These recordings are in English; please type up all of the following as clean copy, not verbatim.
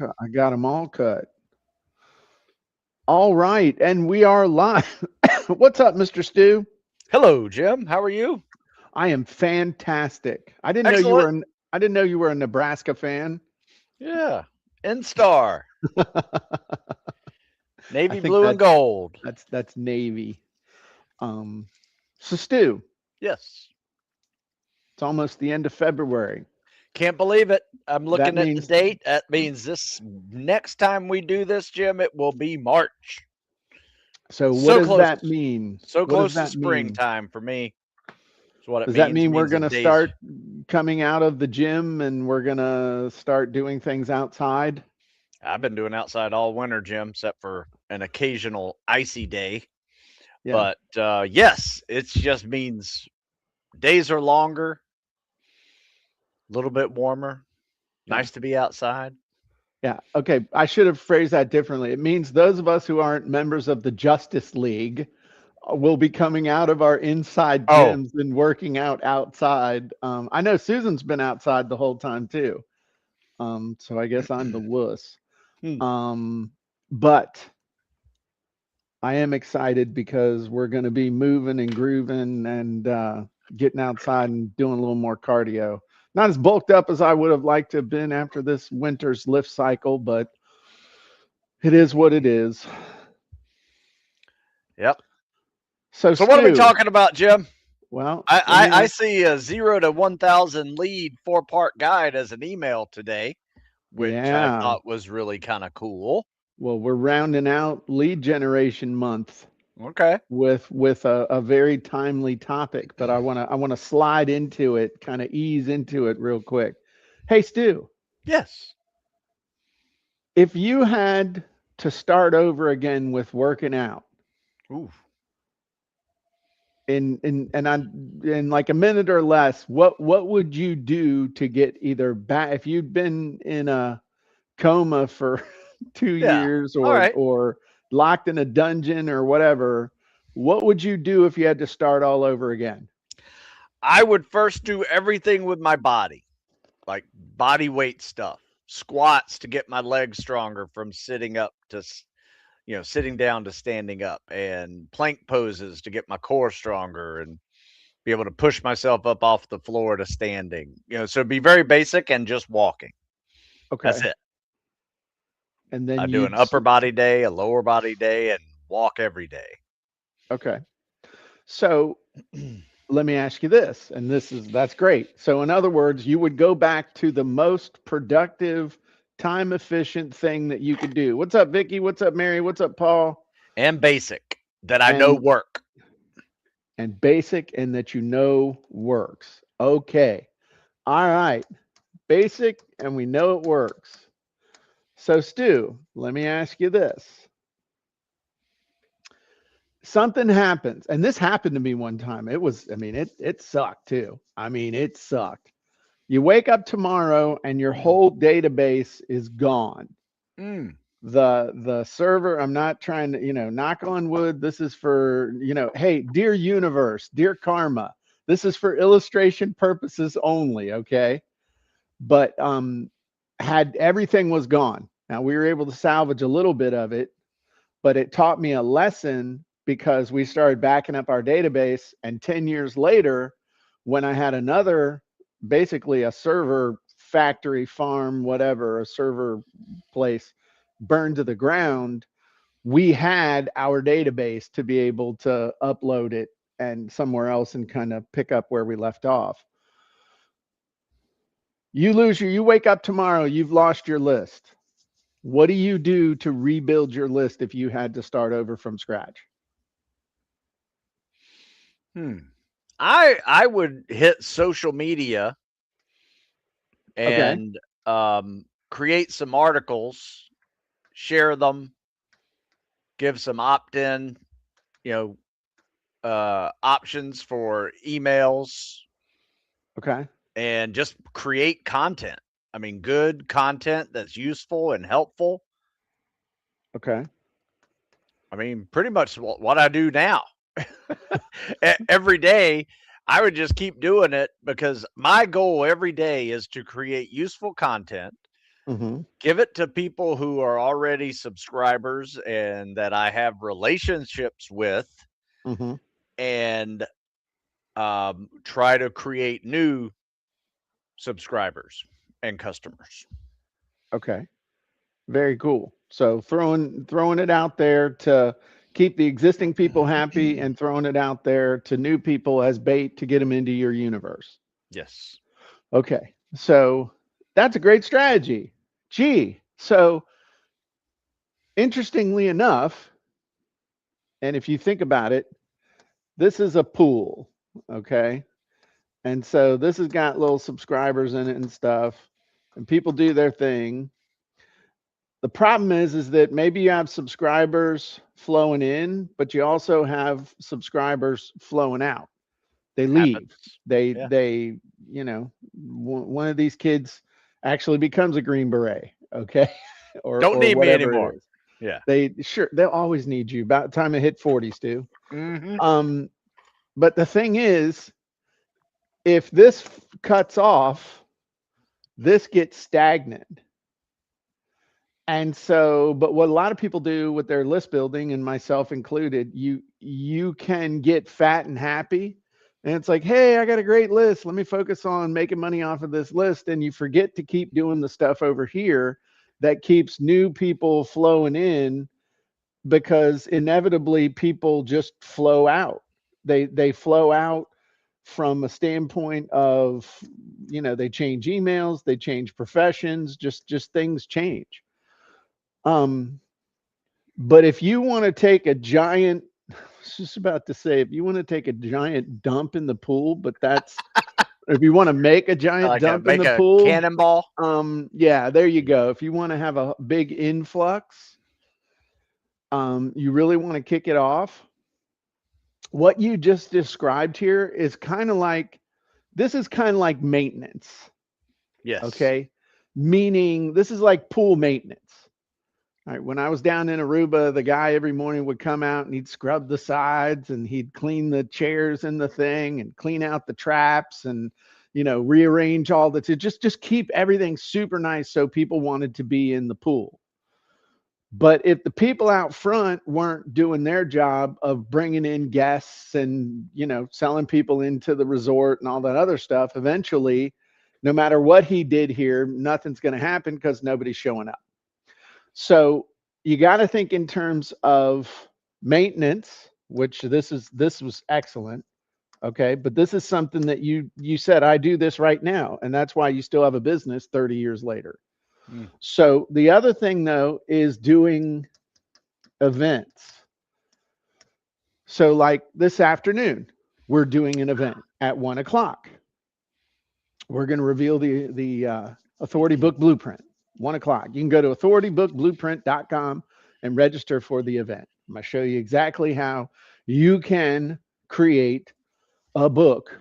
I got them all cut. All right, and we are live. What's up, Mr. Stu? Hello, Jim. How are you? I am fantastic. Excellent. I didn't know you were a Nebraska fan. Yeah. N-Star. I Navy think blue and that's gold. that's Navy. Um, so Stu, Yes. it's almost the end of February. Can't believe it. I'm That looking at the means date. That means this next time we do this, Jim, it will be March. so. What So does close. that mean? So What does close to that mean? springtime for me. Is what it Does that means. It mean we're means the going to days. start coming out of the gym and we're going to start doing things outside? I've been doing outside all winter, Jim, except for an occasional icy day. Yeah. But yes, it just means days are longer, a little bit warmer. Yeah. Nice to be outside. Yeah. Okay. I should have phrased that differently. It means those of us who aren't members of the Justice League will be coming out of our inside Oh, gyms and working out outside. I know Susan's been outside the whole time too. So I guess I'm the wuss. hmm. But I am excited because we're going to be moving and grooving and getting outside and doing a little more cardio. Not as bulked up as I would have liked to have been after this winter's lift cycle, but it is what it is. Yep. So, So what are we Stu, talking about, Jim? well, I, let me I, I ask. see a 0 to 1,000 lead 4-part guide as an email today, which I Yeah. thought was really kind of cool. Well, we're rounding out lead generation month Okay. with a very timely topic, but I want to slide into it, kind of ease into it real quick. Hey, Stu, Yes. if you had to start over again with working out Ooh. in like a minute or less, what would you do to get either back if you'd been in a coma for two Yeah. years All right. or locked in a dungeon or whatever, what would you do if you had to start all over again? I would first do everything with my body, like body weight stuff, squats to get my legs stronger from sitting up to sitting down to standing up, and plank poses to get my core stronger and be able to push myself up off the floor to standing. So be very basic and just walking. That's Okay. it. And then I do an you'd upper body day, a lower body day, and walk every day. okay. So let me ask you this, and that's great. So in other words, you would go back to the most productive, time efficient thing that you could do. What's up, Vicky? What's up, Mary? What's up, Paul? And basic that I know And work. basic and that you know works. Okay. All right. Basic and we know it works. So Stu, let me ask you this. Something happens, and this happened to me one time. It sucked too. It sucked. You wake up tomorrow and your whole database is gone. Mm, The server, I'm not trying to, knock on wood. This is for, hey, dear universe, dear karma, this is for illustration purposes only, okay? But had everything was gone. Now we were able to salvage a little bit of it, but it taught me a lesson because we started backing up our database. And 10 years later, when I had another, basically a server factory, farm, whatever, a server place burned to the ground, we had our database to be able to upload it and somewhere else and kind of pick up where we left off. You wake up tomorrow, you've lost your list. What do you do to rebuild your list if you had to start over from scratch? hmm. I would hit social media Okay. and create some articles, share them, give some opt-in, you know, options for emails, Okay. and just create content. I mean, good content that's useful and helpful. Okay. I mean, pretty much what I do now. Every day, I would just keep doing it because my goal every day is to create useful content Mm-hmm. Give it to people who are already subscribers and that I have relationships with, Mm-hmm. and try to create new subscribers and customers. Okay. Very cool. So throwing it out there to keep the existing people happy and throwing it out there to new people as bait to get them into your universe. Yes. Okay. So that's a great strategy. Gee. So interestingly enough, and if you think about it, this is a pool. Okay. And so this has got little subscribers in it and stuff, and people do their thing. The problem is that maybe you have subscribers flowing in, but you also have subscribers flowing out. They leave. Happens. They Yeah. they you know one of these kids actually becomes a green beret, okay, Don't or need me whatever it anymore. is. Yeah. They'll always need you. About the time I hit 40s, too. Hmm. Um, but the thing is, if this cuts off, this gets stagnant. And so, but what a lot of people do with their list building, and myself included, you can get fat and happy, and it's like, hey, I got a great list. Let me focus on making money off of this list, and you forget to keep doing the stuff over here that keeps new people flowing in, because inevitably people just flow out. They flow out from a standpoint of, they change emails, they change professions, just things change. Um, but if you want to take a giant, I was just about to say, if you want to take a giant dump in the pool, but that's, if you want to make a I giant like a dump in make the a pool, cannonball. yeah, there you go. If you want to have a big influx, you really want to kick it off. What you just described here is kind of like, this is kind of like maintenance, Yes. okay? Meaning this is like pool maintenance. All right, when I was down in Aruba, the guy every morning would come out and he'd scrub the sides and he'd clean the chairs in the thing and clean out the traps and rearrange all the to just keep everything super nice so people wanted to be in the pool. But if the people out front weren't doing their job of bringing in guests and, selling people into the resort and all that other stuff, eventually, no matter what he did here, nothing's going to happen because nobody's showing up. So you got to think in terms of maintenance, which this was excellent. Okay. But this is something that you said, I do this right now. And that's why you still have a business 30 years later. Mm. So the other thing though is doing events. So like this afternoon, we're doing an event at 1 o'clock. We're going to reveal the Authority Book Blueprint. 1 o'clock. You can go to authoritybookblueprint.com and register for the event. I'm going to show you exactly how you can create a book,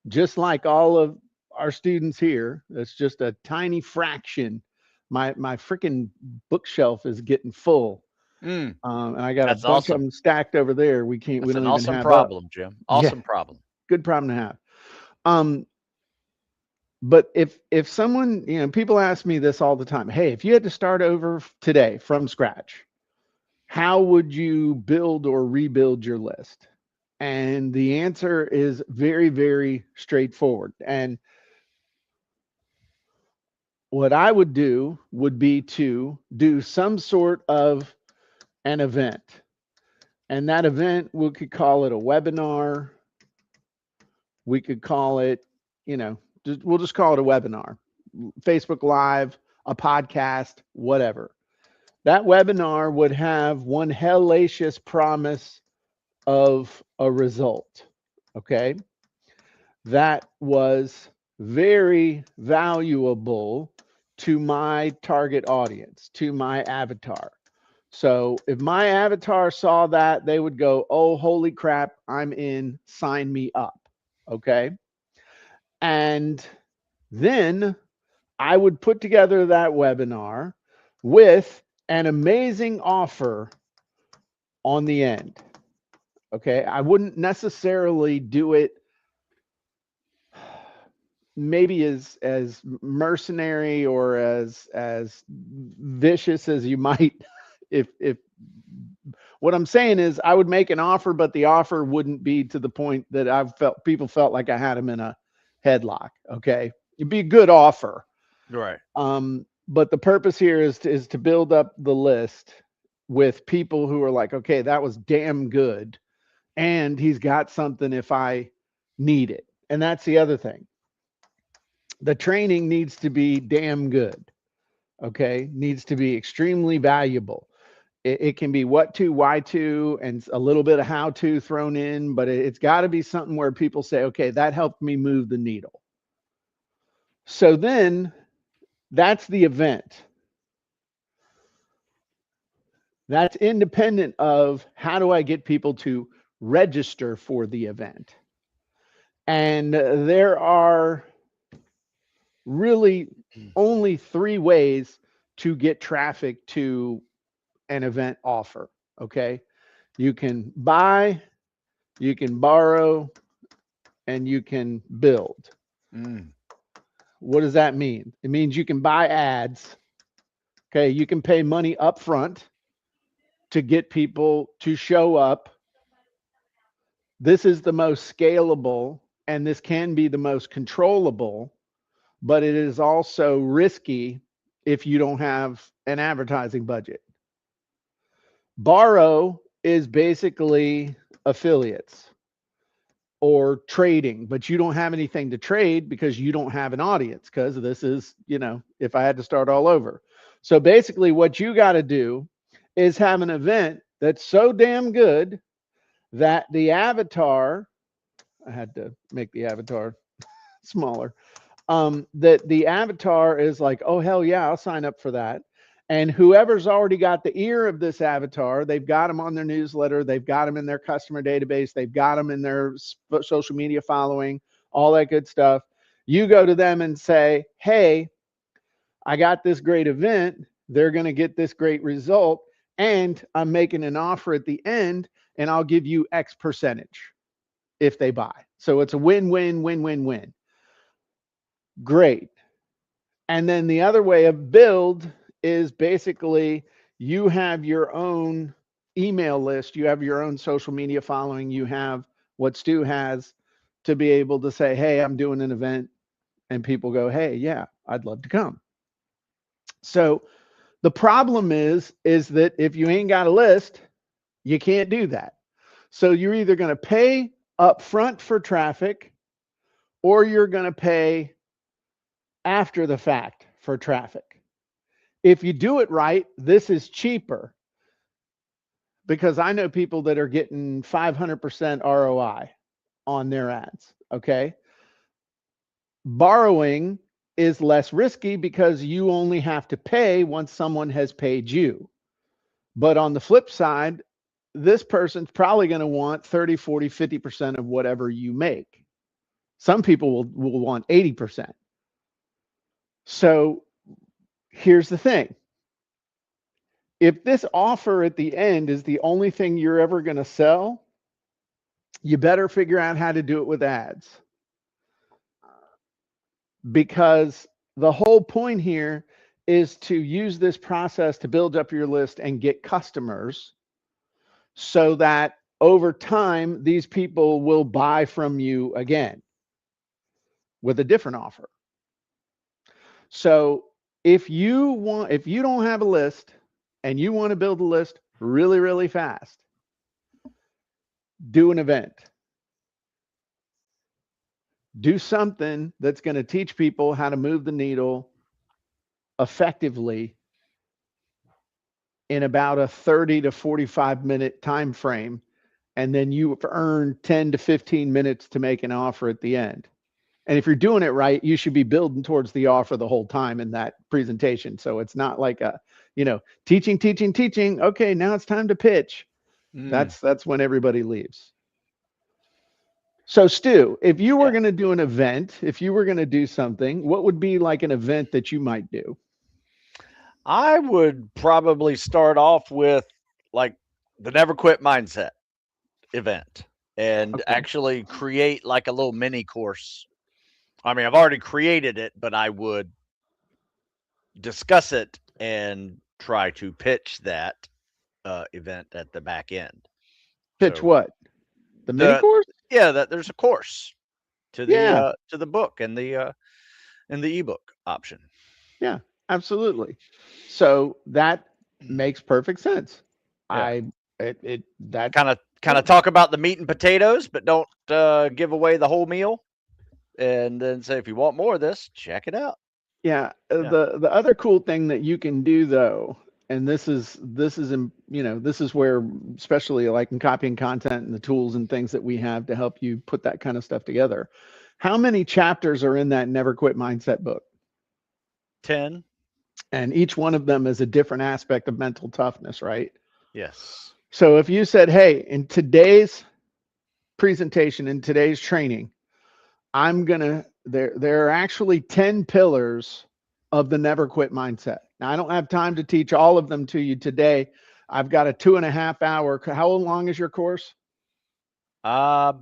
just like all of our students here. That's just a tiny fraction. My freaking bookshelf is getting full. Mm. And I got a That's bunch of awesome. them stacked over there. We That's an don't even awesome have up. problem, Jim. Yeah, Awesome problem. good problem to have. Um, but if someone, people ask me this all the time. Hey, if you had to start over today from scratch, how would you build or rebuild your list? And the answer is very, very straightforward. And what I would do would be to do some sort of an event. And that event, we could call it a webinar. We could call it, we'll just call it a webinar, Facebook Live, a podcast, whatever. That webinar would have one hellacious promise of a result. Okay. That was very valuable to my target audience, to my avatar. So if my avatar saw that, they would go, oh, holy crap, I'm in, sign me up. Okay. And then I would put together that webinar with an amazing offer on the end. Okay. I wouldn't necessarily do it maybe as mercenary or as vicious as you might if what I'm saying is I would make an offer, but the offer wouldn't be to the point that I've felt people felt like I had them in a headlock. Okay. It'd be a good offer. Right. But the purpose here is to build up the list with people who are like, okay, that was damn good. And he's got something if I need it. And that's the other thing. The training needs to be damn good. Okay. Needs to be extremely valuable. It can be what to, why to, and a little bit of how to thrown in, but it's got to be something where people say, okay, that helped me move the needle. So then that's the event. That's independent of how do I get people to register for the event. And there are really only three ways to get traffic to an event offer. Okay. You can buy, you can borrow, and you can build. Mm. What does that mean? It means you can buy ads. Okay. You can pay money up front to get people to show up. This is the most scalable and this can be the most controllable, but it is also risky if you don't have an advertising budget. Borrow is basically affiliates or trading, but you don't have anything to trade because you don't have an audience. Because this is, if I had to start all over. So basically, what you got to do is have an event that's so damn good that the avatar, I had to make the avatar smaller, that the avatar is like, oh, hell yeah, I'll sign up for that. And whoever's already got the ear of this avatar, they've got them on their newsletter, they've got them in their customer database, they've got them in their social media following, all that good stuff. You go to them and say, hey, I got this great event. They're going to get this great result. And I'm making an offer at the end, and I'll give you X percentage if they buy. So it's a win, win, win, win, win. Great. And then the other way of build is basically you have your own email list, you have your own social media following, you have what Stu has to be able to say, hey, I'm doing an event. And people go, hey, yeah, I'd love to come. So the problem is that if you ain't got a list, you can't do that. So you're either going to pay up front for traffic or you're going to pay after the fact for traffic. If you do it right, this is cheaper because I know people that are getting 500% ROI on their ads. Okay. Borrowing is less risky because you only have to pay once someone has paid you. But on the flip side, this person's probably going to want 30, 40, 50% of whatever you make. Some people will want 80%. So here's the thing. If this offer at the end is the only thing you're ever going to sell, you better figure out how to do it with ads. Because the whole point here is to use this process to build up your list and get customers so that over time, these people will buy from you again with a different offer. So if you don't have a list and you want to build a list really, really fast, do an event. Do something that's going to teach people how to move the needle effectively in about a 30 to 45-minute time frame, and then you've earned 10 to 15 minutes to make an offer at the end. And if you're doing it right, you should be building towards the offer the whole time in that presentation. So it's not like teaching, teaching, teaching. Okay, now it's time to pitch. Mm. That's when everybody leaves. So Stu, if you were Yeah. going to do an event, if you were going to do something, what would be like an event that you might do? I would probably start off with like the never quit mindset event and Okay. actually create like a little mini course I mean, I've already created it, but I would discuss it and try to pitch that event at the back end. Pitch So what? The mini the course? yeah, that there's a course Yeah, to the book and the ebook option. yeah, absolutely. So that makes perfect sense. Yeah, I it that kind of talk about the meat and potatoes, but don't give away the whole meal. And then say if you want more of this, check it out. Yeah, Yeah, the other cool thing that you can do though, and this is where, especially like in copying content and the tools and things that we have to help you put that kind of stuff together. How many chapters are in that Never Quit Mindset book? 10. And each one of them is a different aspect of mental toughness, right? Yes. So if you said, "Hey, in today's presentation, in today's training, I'm gonna there are actually 10 pillars of the never quit mindset." Now I don't have time to teach all of them to you today. I've got a 2.5 hour. How long is your course? Uh,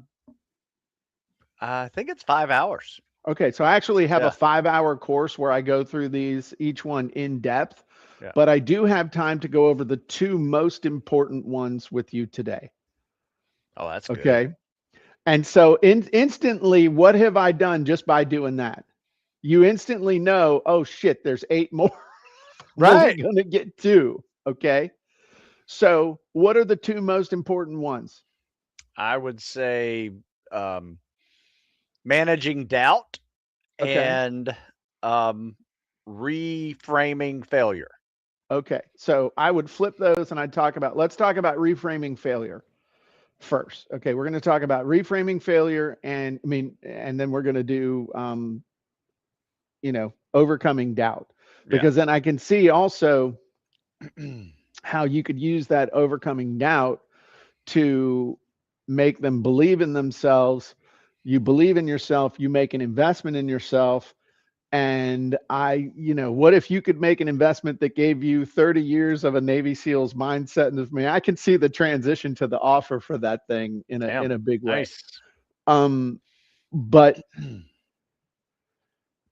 I think it's 5 hours. Okay, so I actually have a Yeah. 5 hour course where I go through these each one in depth, Yeah. but I do have time to go over the two most important ones with you today. Oh, that's good. Okay. And so instantly, what have I done just by doing that? You instantly know, oh shit, there's eight more. I'm only Right. going to get two. Okay. So, what are the two most important ones? I would say um, managing doubt Okay. and um, reframing failure. Okay. So, I would flip those and I'd talk about, let's talk about reframing failure first. Okay. We're going to talk about reframing failure and then we're going to do, overcoming doubt, Yeah. because then I can see also how you could use that overcoming doubt to make them believe in themselves. You believe in yourself, you make an investment in yourself. And what if you could make an investment that gave you 30 years of a Navy SEALs mindset? And I mean, I can see the transition to the offer for that thing in Damn. a big way. Nice. Um, but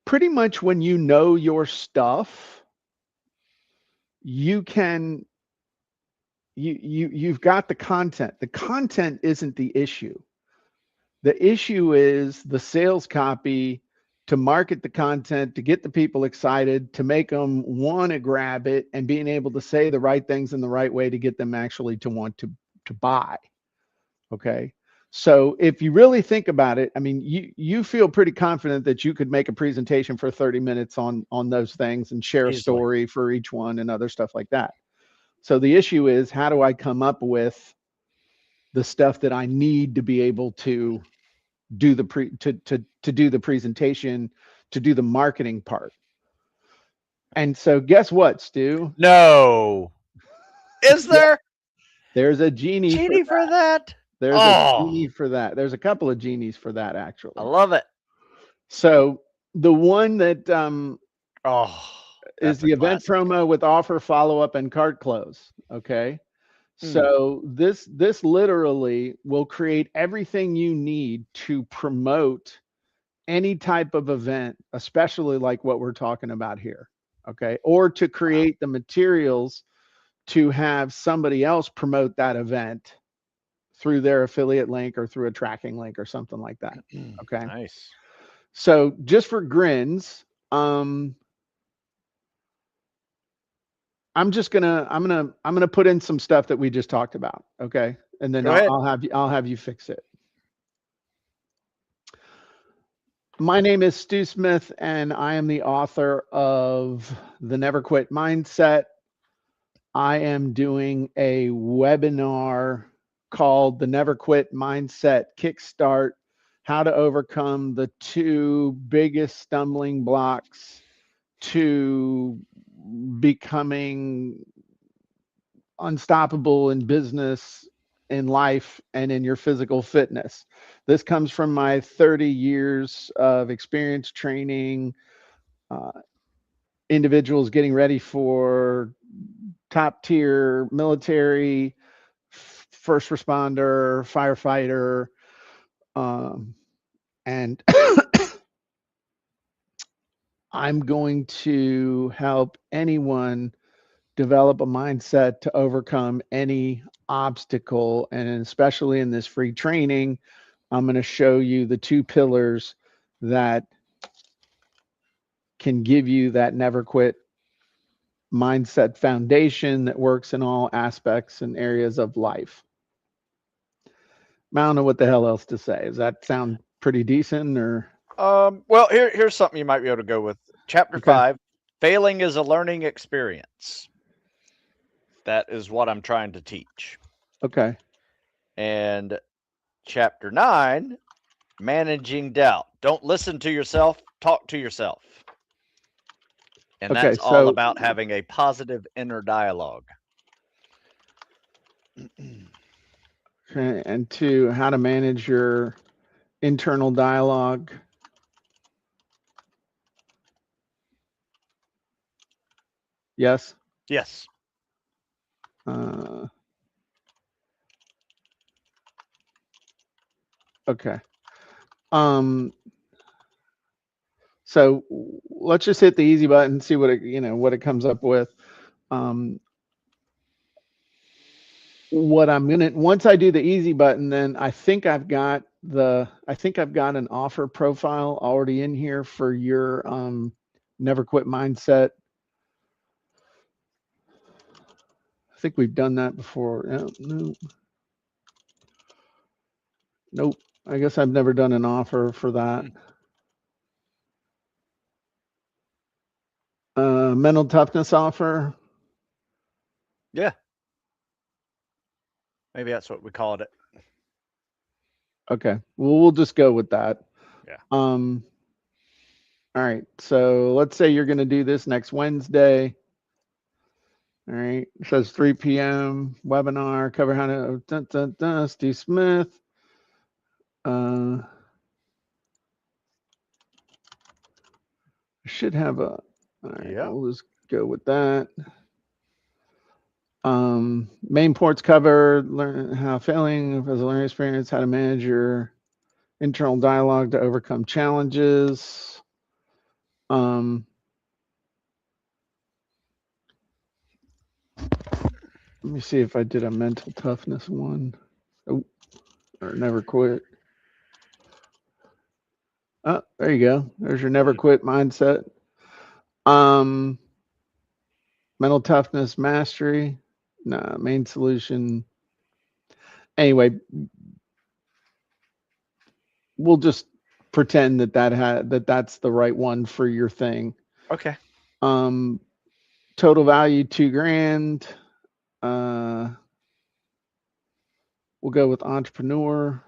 pretty much when you know your stuff, you can you've got the content. The content isn't the issue. The issue is the sales copy to market the content, to get the people excited, to make them want to grab it, and being able to say the right things in the right way to get them actually to want to buy. Okay. So if you really think about it, I mean, you feel pretty confident that you could make a presentation for 30 minutes on those things and share a Easily. story for each one and other stuff like that. So the issue is, how do I come up with the stuff that I need to be able to do the to do the presentation, to do the marketing part. And so guess what, Stu? No. Is Yeah, there there's a genie for genie for that. that? There's a Oh, genie for that. There's a couple of genies for that I actually. love it. So the one that Oh, is that's a the event classic. promo with offer, follow up, and cart close. Okay. Mm, So this literally will create everything you need to promote any type of event, especially like what we're talking about here. Okay. Or to wow. create the materials to have somebody else promote that event through their affiliate link or through a tracking link or something like that. Okay. Nice. So just for grins, I'm gonna put in some stuff that we just talked about. Okay. And then Go ahead. I'll have you fix it. My name is Stu Smith, and I am the author of The Never Quit Mindset. I am doing a webinar called The Never Quit Mindset Kickstart: How to Overcome the Two Biggest Stumbling Blocks to Becoming Unstoppable in Business, in life, and in your physical fitness. This comes from my 30 years of experience training uh, individuals getting ready for top tier military, first responder, firefighter, um, and I'm going to help anyone develop a mindset to overcome any obstacle. And especially in this free training, I'm going to show you the two pillars that can give you that never quit mindset foundation that works in all aspects and areas of life. I don't know what the hell else to say. Does that sound pretty decent or Well, here's something you might be able to go with. Chapter okay? 5, failing is a learning experience. That is what I'm trying to teach. Okay. And chapter 9, managing doubt. Don't listen to yourself, talk to yourself. And Okay. that's all So, about having a positive inner dialogue. okay, and two, how to manage your internal dialogue. Yes. Yes. Uh, okay. Um, so let's just hit the easy button and see what it, what it comes up with. Um, what I'm gonna once I do the easy button, then I think I've got an offer profile already in here for your never quit mindset. I think we've done that before. No, nope. I guess I've never done an offer for that. Hmm. Mental toughness offer. Yeah. Maybe that's what we called it. Okay. Well, we'll just go with that. Yeah. Um, all right. So let's say you're going to do this next Wednesday. All right. It says 3 p.m. webinar, cover how to Steve Smith. Uh, should have a, all right. Yeah. We'll just go with that. Main ports cover, learn how failing as a learning experience, how to manage your internal dialogue to overcome challenges. Um, let me see if I did a mental toughness one. Oh, or never quit. Oh, there you go. There's your never Hmm. quit mindset. Um, mental toughness mastery. Nah, main solution. Anyway, we'll just pretend that's the right one for your thing. Okay. Um, total value 2 grand. Uh, we'll go with entrepreneur.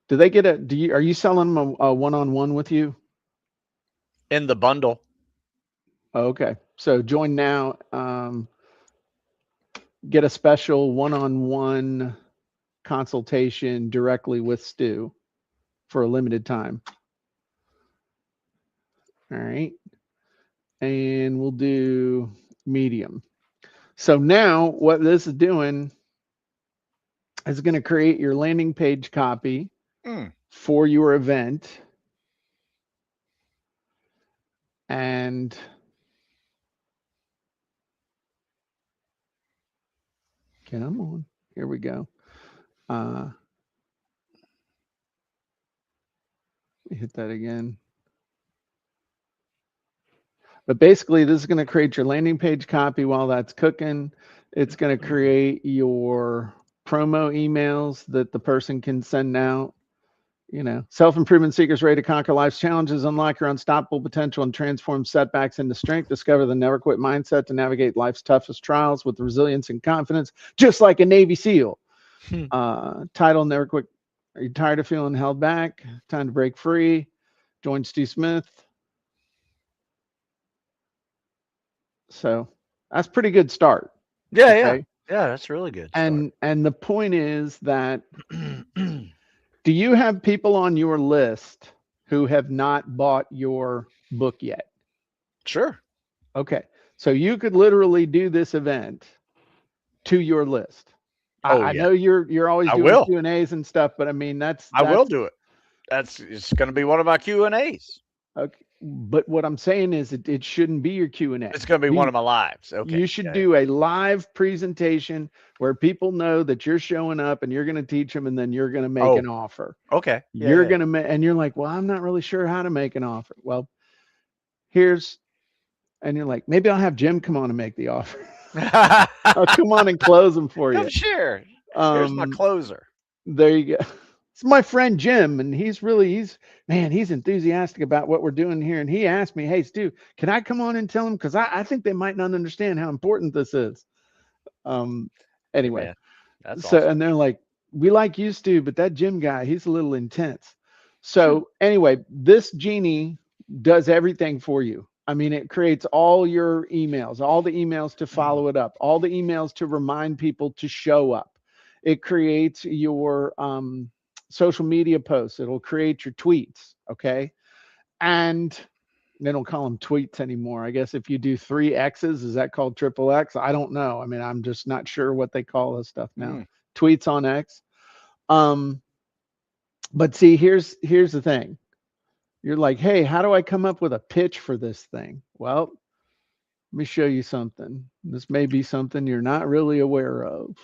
Do they get a? Do you are you selling them a one-on-one with you? In the bundle. Oh, okay, so join now. Get a special one-on-one consultation directly with Stu for a limited time. All right, and we'll do medium. So now what this is doing is going to create your landing page copy Mm. for your event. And come on, here we go. Uh, hit that again. But basically, this is going to create your landing page copy while that's cooking. It's going to create your promo emails that the person can send out. Self-improvement seekers ready to conquer life's challenges, unlock your unstoppable potential, and transform setbacks into strength. Discover the never quit mindset to navigate life's toughest trials with resilience and confidence, just like a Navy SEAL. Title: Never Quit. Are you tired of feeling held back? Time to break free. Join Steve Smith. So that's pretty good start. Yeah, yeah. Okay. Yeah, that's a really good start. And the point is that, do you have people on your list who have not bought your book yet? Sure. Okay. So you could literally do this event to your list. Oh, I yeah. know you're always I doing will. Q&As and stuff, but I mean I will that's do it. It's going to be one of my Q&As. Okay. But what I'm saying is it shouldn't be your Q&A. It's going to be one of my lives. Okay. You should Yeah. do a live presentation where people know that you're showing up and you're going to teach them and then you're going to make Oh, an offer. okay. Yeah. You're going to make, and you're like, well, I'm not really sure how to make an offer. Well, here's, and you're like, maybe I'll have Jim come on and make the offer. Yeah. I'll come on and close them for Come you. share. Here's my Um, closer. there you go. It's my friend Jim, and he's enthusiastic about what we're doing here. And he asked me, hey, Stu, can I come on and tell him? Because I think they might not understand how important this is. Um, Hey, anyway, man. That's so awesome. and they're like, we like you, Stu, but that Jim guy, he's a little intense. So anyway, this genie does everything for you. I mean, it creates all the emails to follow it up, all the emails to remind people to show up. It creates your social media posts. It'll create your tweets. Okay. And they don't call them tweets anymore. I guess if you do three X's, is that called triple X? I don't know. I mean, I'm just not sure what they call this stuff now. Mm. Tweets on X. Um, but see, here's the thing. You're like, hey, how do I come up with a pitch for this thing? Well, let me show you something. This may be something you're not really aware of.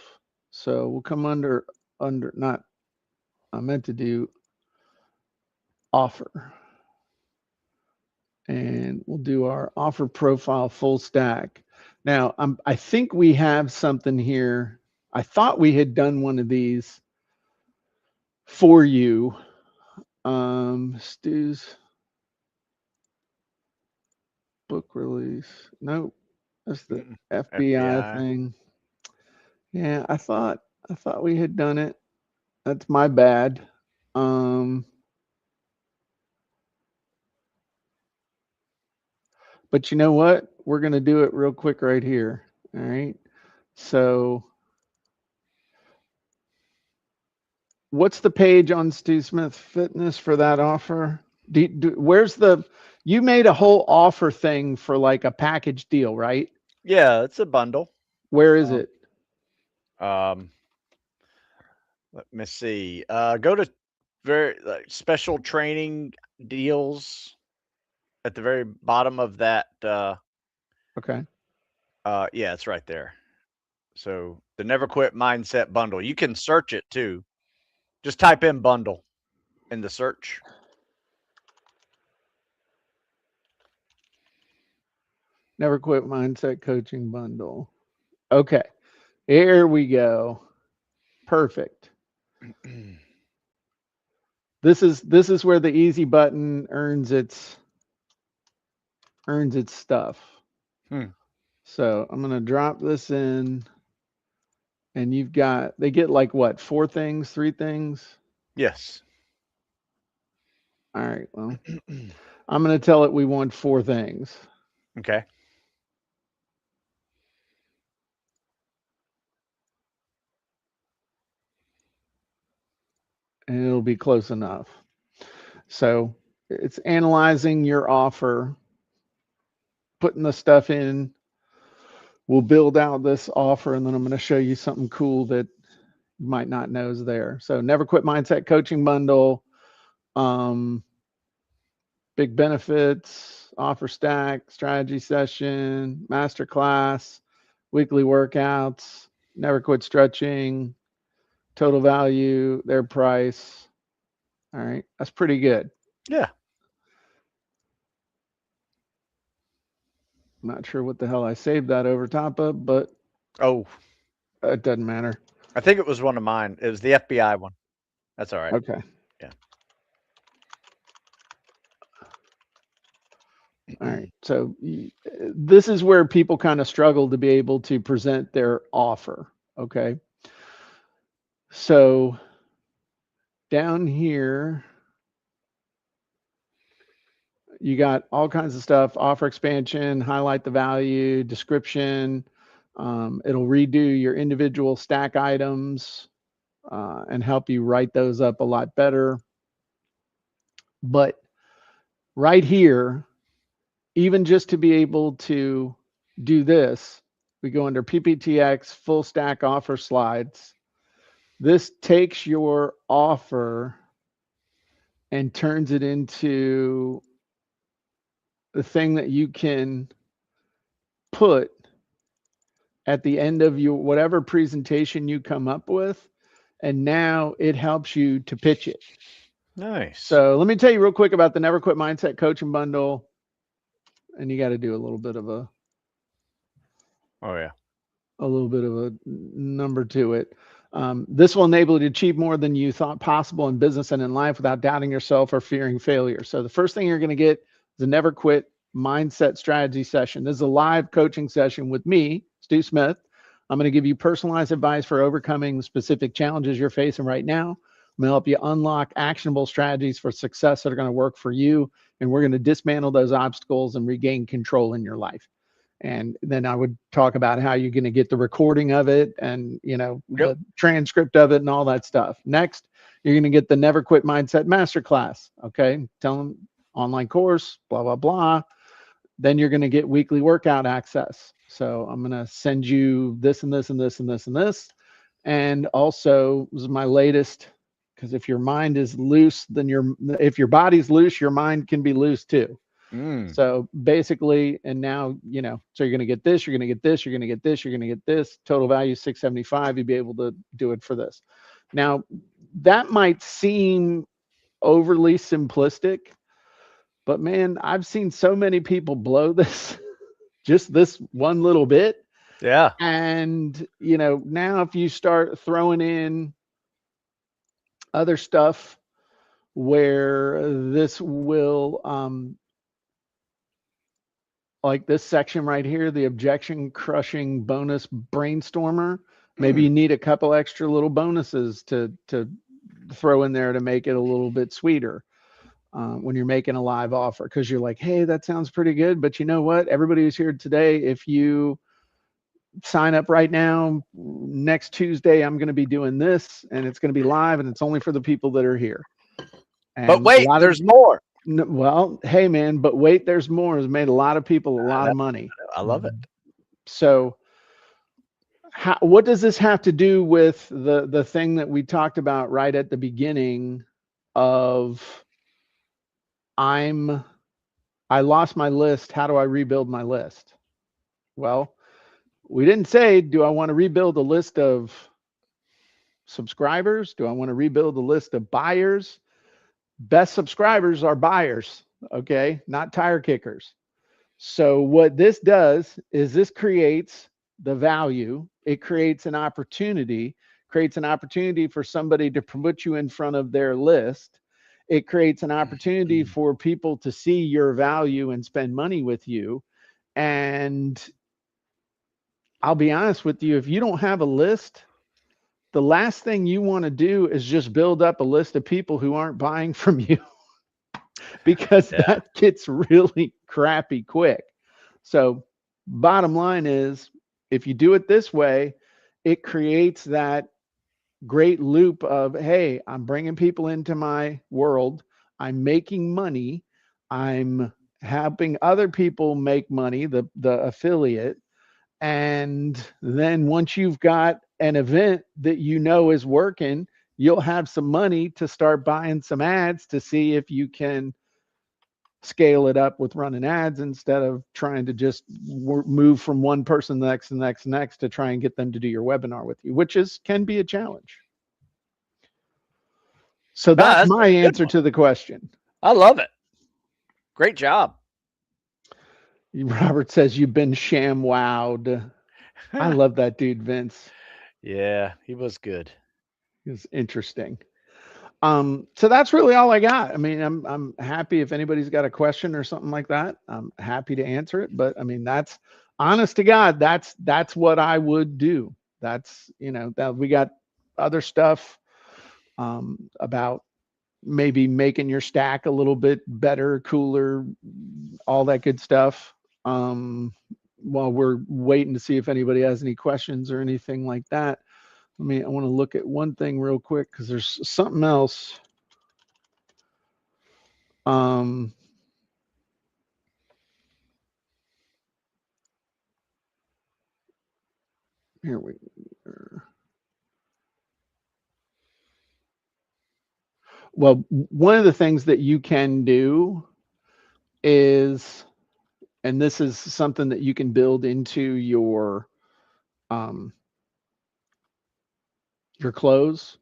So we'll come under not I meant to do offer. And we'll do our offer profile full stack. Now, I think we have something here. I thought we had done one of these for you. Stu's book release. Nope, that's the Mm-mm. FBI FBI. thing. Yeah, I thought we had done it. That's my bad. Um, but you know what? We're gonna do it real quick right here. All right. So, what's the page on Stu Smith Fitness for that offer? Where's the? You made a whole offer thing for like a package deal, right? Yeah, it's a bundle. Where is Um, it? um, let me see. Go to very special training deals at the very bottom of that. Okay. Yeah, it's right there. So the Never Quit Mindset bundle. You can search it too. Just type in bundle in the search. Never Quit Mindset Coaching Bundle. Okay. Here we go. Perfect. This is where the easy button earns its stuff. Hmm. So I'm gonna drop this in, and they get like what, four things, three things. Yes. All right. Well, I'm gonna tell it we want four things, Okay. and it'll be close enough. So it's analyzing your offer, putting the stuff in. We'll build out this offer, and then I'm gonna show you something cool that you might not know is there. So Never Quit Mindset Coaching Bundle. Um, big benefits, offer stack, strategy session, masterclass, weekly workouts, never quit stretching, total value, their price. All right, that's pretty good. Yeah. I'm not sure what the hell I saved that over top of, but Oh, it doesn't matter. I think it was one of mine. It was the FBI one. That's all right. Okay. Yeah. All right. So this is where people kind of struggle to be able to present their offer. Okay. So down here, you got all kinds of stuff: offer expansion, highlight the value, description. It'll redo your individual stack items and help you write those up a lot better. But right here, even just to be able to do this, we go under PPTX full stack offer slides. This takes your offer and turns it into the thing that you can put at the end of your whatever presentation you come up with, and now it helps you to pitch it. Nice. So let me tell you real quick about the Never Quit Mindset Coaching Bundle, and you got to do a little bit of Oh yeah. a number to it. This will enable you to achieve more than you thought possible in business and in life without doubting yourself or fearing failure. So the first thing you're going to get is a Never Quit Mindset Strategy session. This is a live coaching session with me, Stu Smith. I'm going to give you personalized advice for overcoming the specific challenges you're facing right now. I'm going to help you unlock actionable strategies for success that are going to work for you. And we're going to dismantle those obstacles and regain control in your life. And then I would talk about how you're going to get the recording of it and, Yep. the transcript of it and all that stuff. Next, you're going to get the Never Quit Mindset Masterclass. Okay. Tell them online course, blah, blah, blah. Then you're going to get weekly workout access. So I'm going to send you this and this and this and this and this. And also, this is my latest, because if your mind is loose, then if your body's loose, your mind can be loose too. Mm. So basically, and now, so you're going to get this, you're going to get this, you're going to get this, you're going to get this. Total value 675. You'd be able to do it for this. Now, that might seem overly simplistic, but man, I've seen so many people blow this, just this one little bit. Yeah. And, now if you start throwing in other stuff where this will, like this section right here, the objection crushing bonus brainstormer. Maybe you need a couple extra little bonuses to throw in there to make it a little bit sweeter when you're making a live offer, because you're like, hey, that sounds pretty good, but you know what? Everybody who's here today, if you sign up right now, next Tuesday, I'm going to be doing this, and it's going to be live, and it's only for the people that are here. But And a wait, lot of there's more. well, hey man, but wait, there's more. Has made a lot of people a I lot know. of money. I love it. So what does this have to do with the thing that we talked about right at the beginning of I lost my list, how do I rebuild my list? Well, we didn't say, do I want to rebuild a list of subscribers? Do I want to rebuild a list of buyers? Best subscribers are buyers, okay, not tire kickers. So what this does is this creates the value. It creates an opportunity for somebody to put you in front of their list. It creates an opportunity for people to see your value and spend money with you. And I'll be honest with you, if you don't have a list, the last thing you want to do is just build up a list of people who aren't buying from you, because Yeah. that gets really crappy quick. So, bottom line is, if you do it this way, it creates that great loop of, hey, I'm bringing people into my world, I'm making money, I'm helping other people make money, the affiliate. And then once you've got an event that is working, you'll have some money to start buying some ads to see if you can scale it up with running ads, instead of trying to just move from one person the next, the next, the next, to try and get them to do your webinar with you, which can be a challenge. So Ah, that's that's my a good answer one. to the question. I love it. Great job. Robert says you've been sham wowed. I love that dude, Vince. Yeah, he was good. It's interesting. So that's really all I got. I mean, I'm happy if anybody's got a question or something like that. I'm happy to answer it. But I mean, that's honest to God, that's what I would do. That's that we got other stuff about maybe making your stack a little bit better, cooler, all that good stuff. While we're waiting to see if anybody has any questions or anything like that. I want to look at one thing real quick, because there's something else. Um, here we Well, one of the things that you can do is and this is something that you can build into um, your close,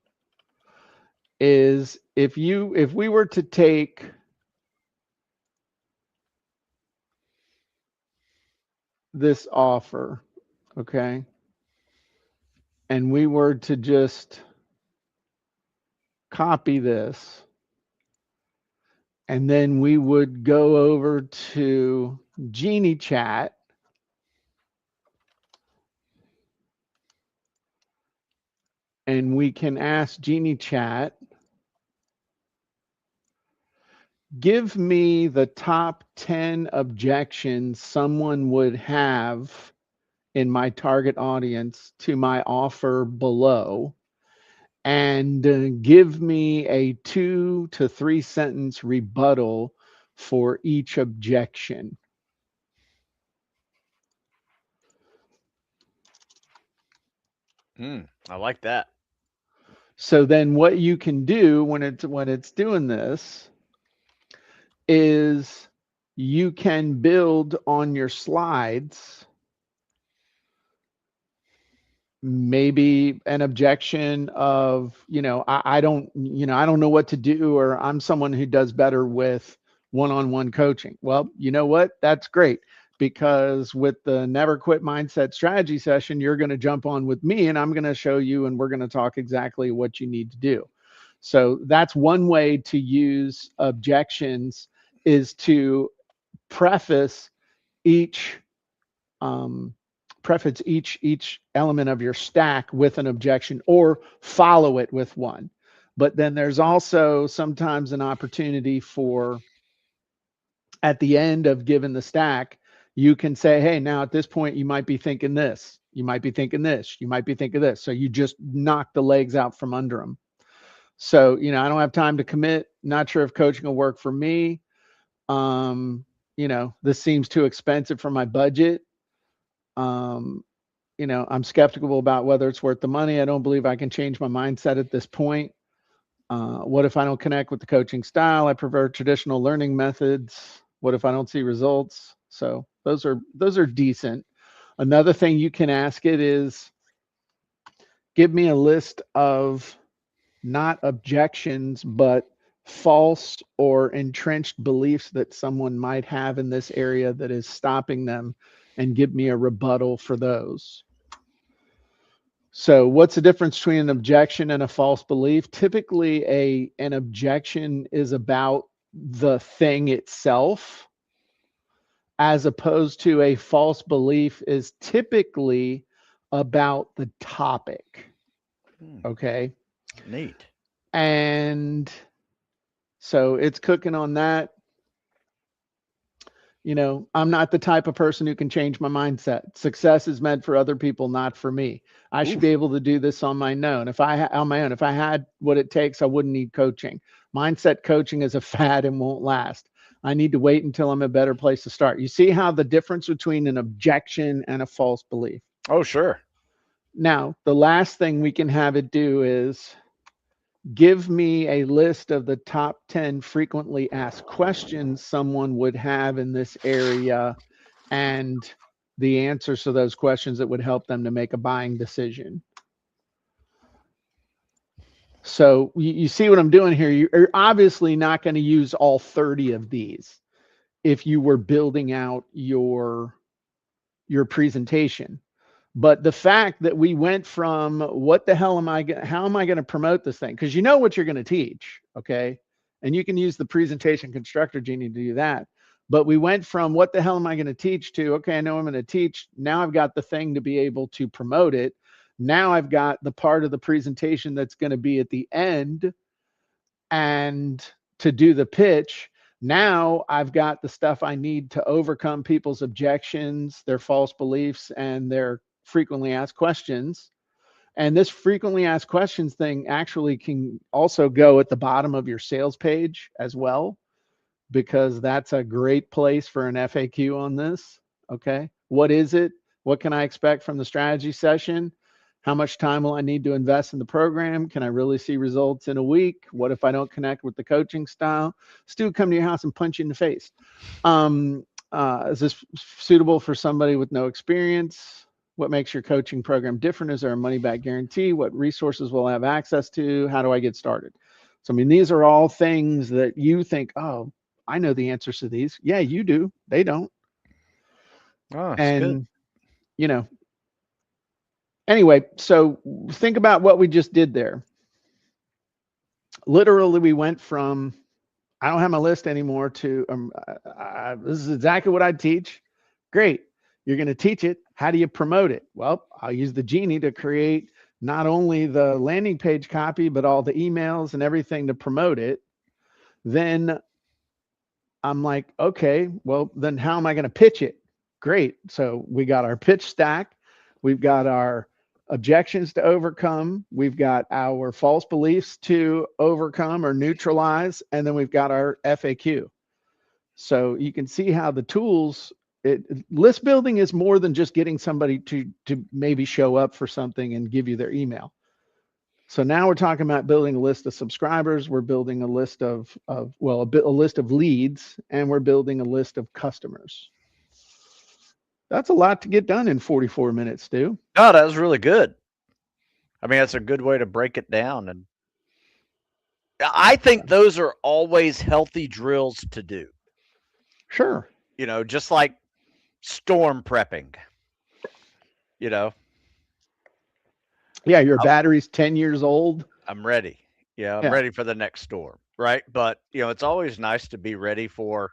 is if we were to take this offer, okay, and we were to just copy this, and then we would go over to Genie Chat, and we can ask Genie Chat, give me the top 10 objections someone would have in my target audience to my offer below, and give me a 2 to 3 sentence rebuttal for each objection. I like that. So then what you can do when it's doing this is you can build on your slides maybe an objection of, I don't, I don't know what to do, or I'm someone who does better with one-on-one coaching. Well, you know what? That's great, because with the never quit mindset strategy session, you're going to jump on with me and I'm going to show you, and we're going to talk exactly what you need to do. So that's one way to use objections, is to preface each um, preface each element of your stack with an objection, or follow it with one. But then there's also sometimes an opportunity for, at the end of giving the stack, you can say, hey, now at this point you might be thinking this, you might be thinking this, you might be thinking this. So you just knock the legs out from under them. So, I don't have time to commit, not sure if coaching will work for me. This seems too expensive for my budget. um, I'm skeptical about whether it's worth the money. I don't believe I can change my mindset at this point. What if I don't connect with the coaching style? I prefer traditional learning methods. What if I don't see results? So those are decent. Another thing you can ask it is, give me a list of not objections, but false or entrenched beliefs that someone might have in this area that is stopping them, and give me a rebuttal for those. So what's the difference between an objection and a false belief? Typically, an objection is about the thing itself, as opposed to a false belief is typically about the topic. Okay. Neat. And so it's cooking on that. I'm not the type of person who can change my mindset. Success is meant for other people, not for me. I should Oof. be able to do this on my own. On my own, if I had what it takes, I wouldn't need coaching. Mindset coaching is a fad and won't last. I need to wait until I'm a better place to start. You see how the difference between an objection and a false belief. Oh, sure. Now, the last thing we can have it do is, give me a list of the top 10 frequently asked questions someone would have in this area, and the answers to those questions that would help them to make a buying decision. So you see what I'm doing here. You're obviously not going to use all 30 of these if you were building out your presentation. But the fact that we went from, what the hell am I how am I going to promote this thing? Because you know what you're going to teach, okay? And you can use the presentation constructor Genie to do that. But we went from, what the hell am I going to teach, to, okay, I know I'm going to teach. Now I've got the thing to be able to promote it. Now I've got the part of the presentation that's going to be at the end, and to do the pitch. Now I've got the stuff I need to overcome people's objections, their false beliefs, and their frequently asked questions. And this frequently asked questions thing actually can also go at the bottom of your sales page as well, because that's a great place for an FAQ on this. Okay. What is it? What can I expect from the strategy session? How much time will I need to invest in the program? Can I really see results in a week? What if I don't connect with the coaching style? Stu, come to your house and punch you in the face. Is this suitable for somebody with no experience? What makes your coaching program different? Is there a money back guarantee? What resources will I have access to? How do I get started? So, I mean, these are all things that you think, oh, I know the answers to these. Yeah, you do. They don't. Oh, it's good. And, you know, anyway, so think about what we just did there. Literally, we went from I don't have my list anymore to this is exactly what I teach. Great. You're going to teach it. How do you promote it? Well, I'll use the Genie to create not only the landing page copy, but all the emails and everything to promote it. Then I'm like, okay, well, then how am I going to pitch it? Great. So we got our pitch stack. We've got our objections to overcome. We've got our false beliefs to overcome or neutralize. And then we've got our FAQ. So you can see how the tools, list building is more than just getting somebody to maybe show up for something and give you their email. So now we're talking about building a list of subscribers. We're building a list of well, a list of leads, and we're building a list of customers. That's a lot to get done in 44 minutes, Stu. Oh, that was really good. I mean, that's a good way to break it down. And I think those are always healthy drills to do. Sure. You know, just like storm prepping. You know, Yeah, your battery's 10 years old. I'm ready. Yeah, I'm Yeah, ready for the next storm, right? But, it's always nice to be ready for,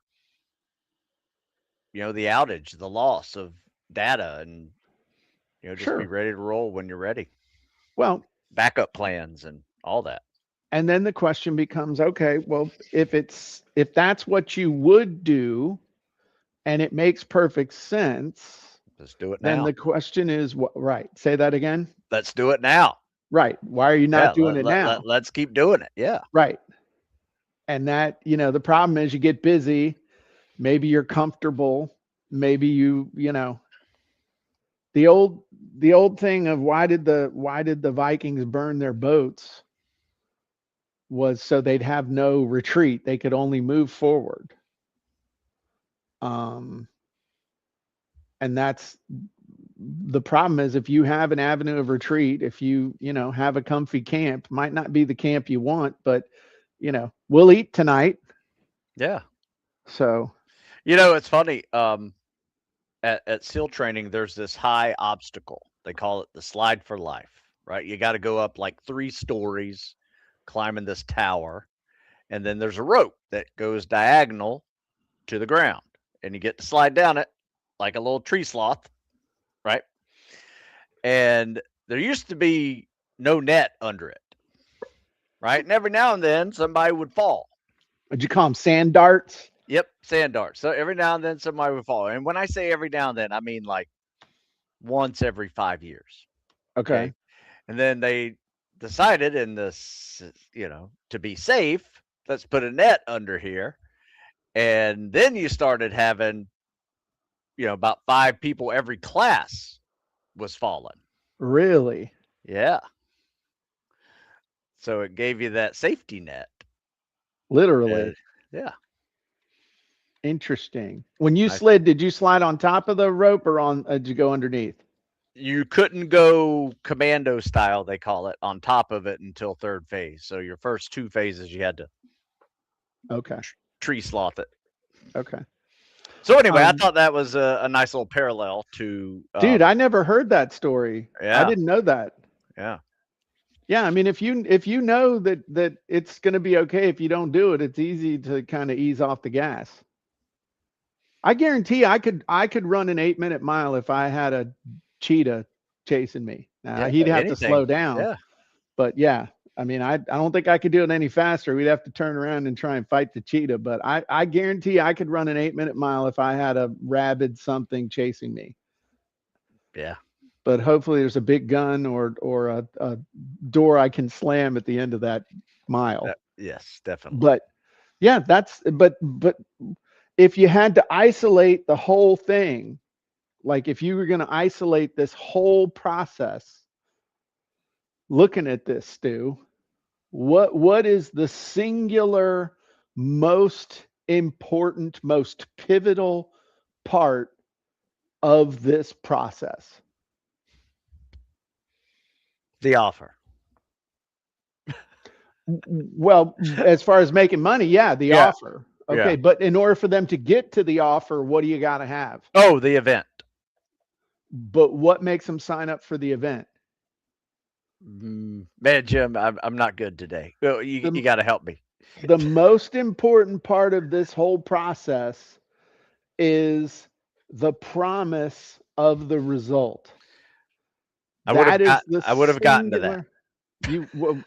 the outage, the loss of data and, just be sure. ready to roll when you're ready. Well, Backup plans and all that. and then the question becomes, okay, well, if that's what you would do and it makes perfect sense, Let's do it then now. the question is what, right? Say that again. Let's do it now. Right. Why are you Yeah, not doing it now? let's keep doing it. Yeah. Right. And that, the problem is you get busy, maybe you're comfortable, maybe the old the old thing of why did the Vikings burn their boats was so they'd have no retreat. They could only move forward. Um, and that's the problem is if you have an avenue of retreat, if you have a comfy camp, might not be the camp you want, but we'll eat tonight. Yeah. So It's funny. At SEAL training, there's this high obstacle. They call it the slide for life, right? You got to go up like 3 stories, climbing this tower, and then there's a rope that goes diagonal to the ground, and you get to slide down it like a little tree sloth, right? And there used to be no net under it, right? And every now and then somebody would fall. would you call them sand darts? Yep, sand darts. So every now and then somebody would fall. And when I say every now and then, I mean like once every 5 years. Okay. Okay. And then they decided in this, to be safe, let's put a net under here. And then you started having, about 5 people every class was falling. Really? Yeah. So it gave you that safety net. Literally. Yeah. Interesting. When you Nice. slid, did you slide on top of the rope or did you go underneath? You couldn't go commando style, they call it, on top of it until third phase. So your first 2 phases, you had to Okay. tree sloth it. Okay. So anyway, I thought that was a nice little parallel to. Dude, I never heard that story. I Yeah. didn't know that. Yeah. Yeah, I mean, if you know that it's going to be okay if you don't do it, it's easy to kind of ease off the gas. I guarantee I could run an 8-minute mile if I had a cheetah chasing me. Now Yeah. he'd have to Anything. slow down, Yeah. but yeah, I mean, I don't think I could do it any faster. We'd have to turn around and try and fight the cheetah, but I guarantee I could run an 8-minute mile if I had a rabid something chasing me. Yeah. But hopefully there's a big gun or a door I can slam at the end of that mile. Yes, definitely. But yeah, but if you had to isolate the whole thing, like if you were going to isolate this whole process, looking at this, Stu, what is the singular most important, most pivotal part of this process? The offer. Well, as far as making money, yeah, the Yeah. offer. Yeah. Okay, but in order for them to get to the offer, what do you got to have? Oh, the event. But what makes them sign up for the event? Man, Jim, I'm not good today. Well, you The got to help me. the most important part of this whole process is the promise of the result. That is the I would have gotten to that. singular.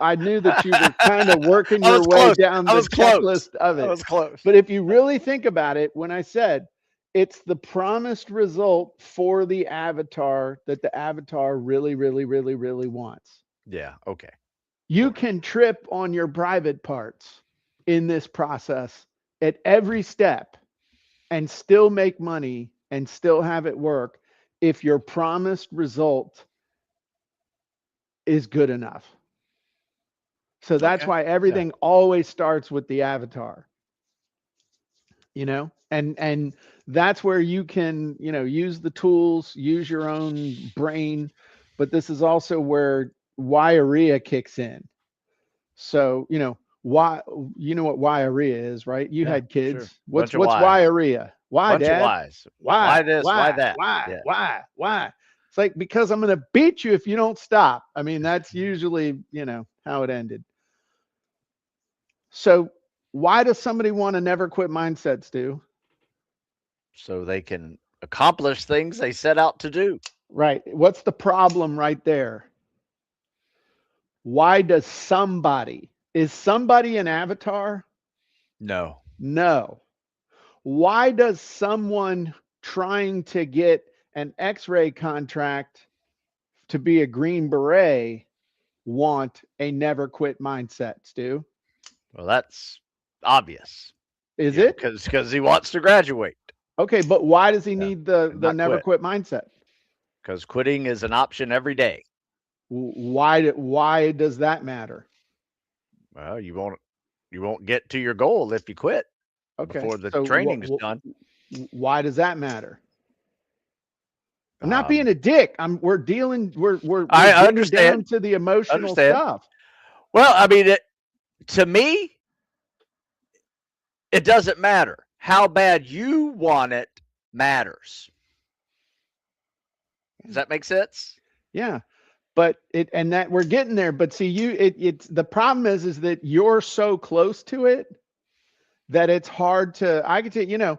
I knew that you were kind of working I your was way close. down I the was close. checklist of I it. was close. But if you really think about it, when I said it's the promised result for the avatar that the avatar really, really, really, really wants. Yeah. Okay. You Okay. can trip on your private parts in this process at every step and still make money and still have it work if your promised result is good enough. So that's Okay. why Yeah. everything always starts with the avatar, you know? And that's where you can, use the tools, use your own brain, but this is also where wirea kicks in. So, why you know what wirea is, right? You Yeah. had Sure. kids. What's Bunch of what's whys. wirea? Why, Bunch of dad? whys. Why? Why this? Why Why? that? Why? Yeah. Why? Why? It's like because I'm going to beat you if you don't stop. I mean, that's usually, how it ended. So, why does somebody want a never quit mindset, Stu? So they can accomplish things they set out to do. Right. What's the problem right there? Why does is somebody an avatar? No. No. Why does someone trying to get an X-ray contract to be a Green Beret want a never quit mindset, Stu? Well, that's obvious. Is it? Because he wants to graduate. Okay, but why does he Yeah. need the And the not never quit. quit mindset? Because quitting is an option every day. Why does that matter? Well, you won't get to your goal if you quit Okay, before the so training's done. why does that matter? I'm not Um, being a dick. We're dealing we're I getting down understand. to the emotional Understand. stuff. Well, I mean, to me, it doesn't matter. How bad you want it matters. Does that make sense? Yeah. But that we're getting there. But see, it's the problem is that you're so close to it that it's hard to, I can tell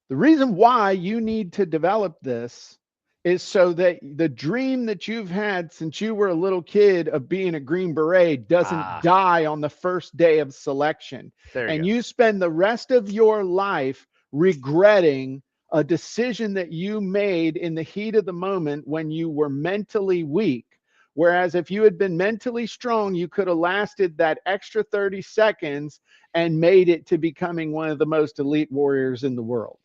the reason why you need to develop this is so that the dream that you've had since you were a little kid of being a Green Beret doesn't Ah, die on the first day of selection. there you And go. you spend the rest of your life regretting a decision that you made in the heat of the moment when you were mentally weak. Whereas if you had been mentally strong, you could have lasted that extra 30 seconds and made it to becoming one of the most elite warriors in the world.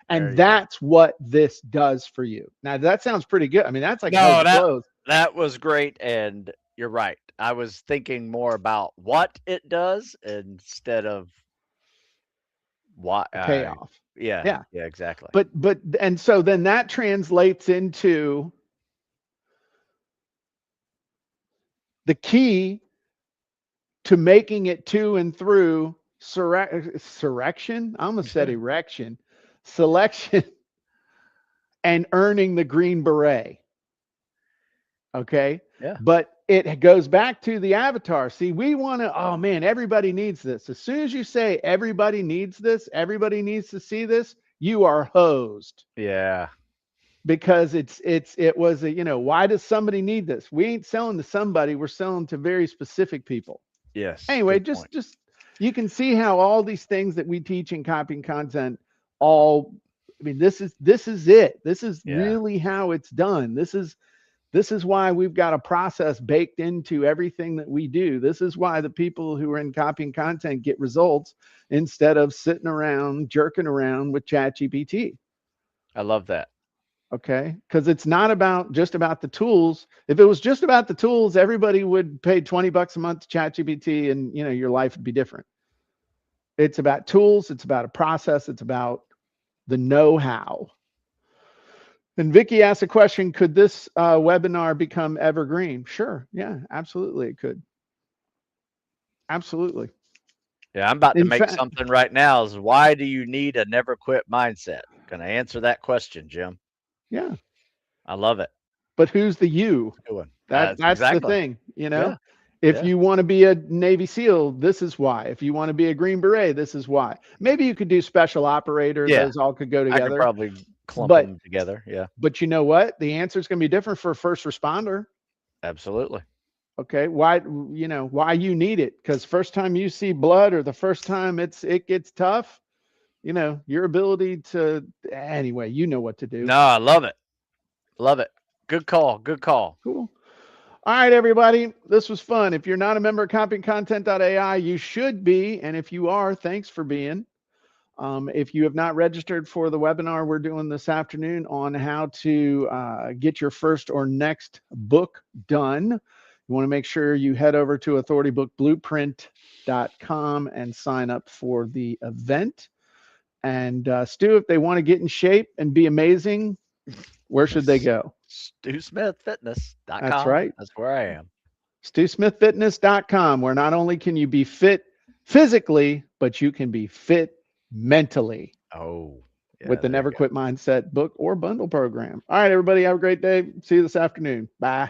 There And you go. that's what this does for you. Now, that sounds pretty good. I mean, that's like hell No, to close. that was great, and you're right. I was thinking more about what it does instead of why. The payoff. Yeah, Yeah. yeah, exactly. And so then that translates into the key to making it to and through surrection. I almost said erection, selection, and earning the Green Beret. Okay. Yeah, But it goes back to the avatar. See, we want to, oh man, everybody needs this. As soon as you say everybody needs this, everybody needs to see this, you are hosed yeah, because it was why does somebody need this? We ain't selling to somebody, we're selling to very specific people. yes. Anyway, Good point. just you can see how all these things that we teach in copying content all, I mean, this is it. This is Yeah, really how it's done. This is why we've got a process baked into everything that we do. This is why the people who are in copying content get results instead of sitting around jerking around with ChatGPT. I love that. Okay, because it's not just about the tools. If it was just about the tools, everybody would pay $20 a month to ChatGPT, and your life would be different. It's about tools. It's about a process. It's about the know-how. And Vicky asked a question, could this webinar become evergreen? Sure. Yeah, absolutely it could. Absolutely. Yeah, I'm about to In make fact, something right now. Is why do you need a never quit mindset? Can I answer that question, Jim? yeah. I love it. But who's the you? Good one. That's That's the exactly. thing, you know. Yeah. If Yeah. you want to be a Navy SEAL, this is why. If you want to be a Green Beret, this is why. Maybe you could do special operator; Yeah. those all could go I could together. probably clump But them together. Yeah. you know what? The answer is going to be different for a first responder. Absolutely. Okay, why why you need it? Because first time you see blood, or the first time it gets tough, your ability to anyway, you know what to do. No, I love it. Love it. Good call. Good call. Cool. All right, everybody. This was fun. If you're not a member of CopyandContent.AI, you should be. And if you are, thanks for being. If you have not registered for the webinar we're doing this afternoon on how to get your first or next book done, you want to make sure you head over to authoritybookblueprint.com and sign up for the event. And Stu, if they want to get in shape and be amazing, where should they go? That's StuSmithFitness.com. right. That's where I am. StuSmithFitness.com, where not only can you be fit physically, but you can be fit mentally Oh, with yeah, the there you Never go. Quit Mindset book or bundle program. All right, everybody, have a great day. See you this afternoon. Bye.